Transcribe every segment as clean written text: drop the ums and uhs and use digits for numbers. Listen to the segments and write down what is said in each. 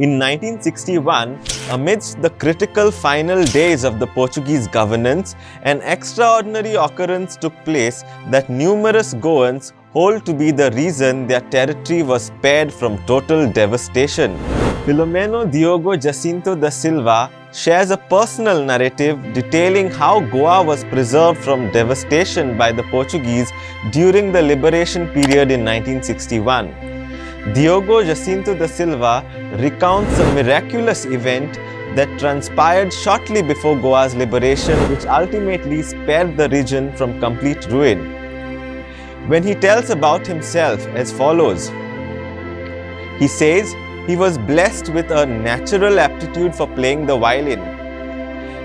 In 1961, amidst the critical final days of the Portuguese governance, an extraordinary occurrence took place that numerous Goans hold to be the reason their territory was spared from total devastation. Filomeno Diogo Jacinto da Silva shares a personal narrative detailing how Goa was preserved from devastation by the Portuguese during the liberation period in 1961. Diogo Jacinto da Silva recounts a miraculous event that transpired shortly before Goa's liberation, which ultimately spared the region from complete ruin. When he tells about himself as follows, he says he was blessed with a natural aptitude for playing the violin.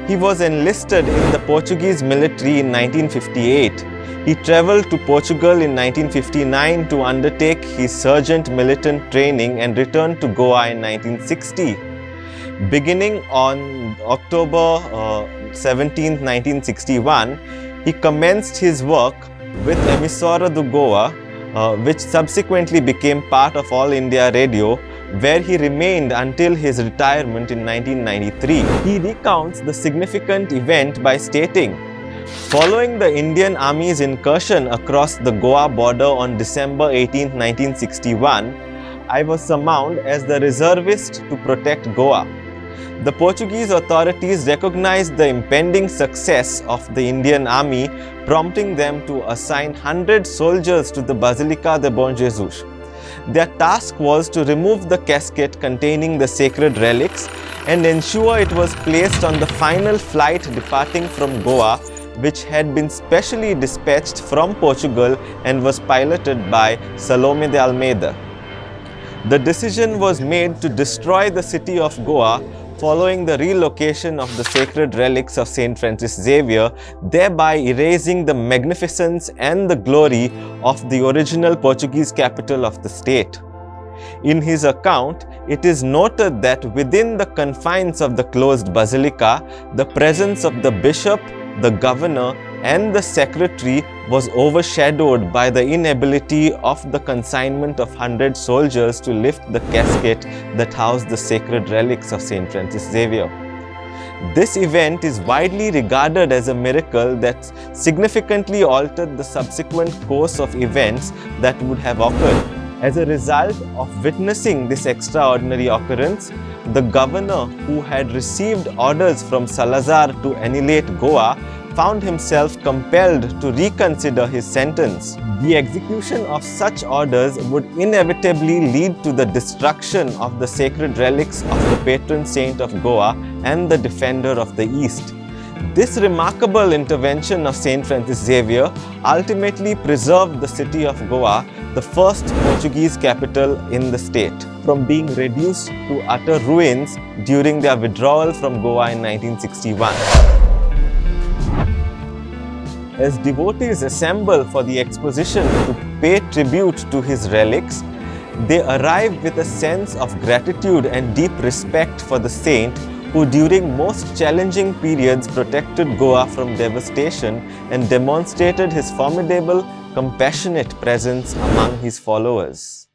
He was enlisted in the Portuguese military in 1958. He travelled to Portugal in 1959 to undertake his sergeant militant training and returned to Goa in 1960. Beginning on October 17, 1961, he commenced his work with Emissora do Goa, which subsequently became part of All India Radio, where he remained until his retirement in 1993. He recounts the significant event by stating, "Following the Indian Army's incursion across the Goa border on December 18, 1961, I was summoned as the reservist to protect Goa. The Portuguese authorities recognized the impending success of the Indian Army, prompting them to assign 100 soldiers to the Basilica de Bom Jesus. Their task was to remove the casket containing the sacred relics and ensure it was placed on the final flight departing from Goa, which had been specially dispatched from Portugal and was piloted by Salome de Almeida. The decision was made to destroy the city of Goa following the relocation of the sacred relics of Saint Francis Xavier, thereby erasing the magnificence and the glory of the original Portuguese capital of the state. In his account, it is noted that within the confines of the closed basilica, the presence of the bishop, the governor, and the secretary was overshadowed by the inability of the consignment of 100 soldiers to lift the casket that housed the sacred relics of Saint Francis Xavier. This event is widely regarded as a miracle that significantly altered the subsequent course of events that would have occurred. As a result of witnessing this extraordinary occurrence, the governor, who had received orders from Salazar to annihilate Goa, found himself compelled to reconsider his sentence. The execution of such orders would inevitably lead to the destruction of the sacred relics of the patron saint of Goa and the defender of the East. This remarkable intervention of Saint Francis Xavier ultimately preserved the city of Goa, the first Portuguese capital in the state, from being reduced to utter ruins during their withdrawal from Goa in 1961. As devotees assemble for the exposition to pay tribute to his relics, they arrive with a sense of gratitude and deep respect for the saint who during most challenging periods protected Goa from devastation and demonstrated his formidable, compassionate presence among his followers.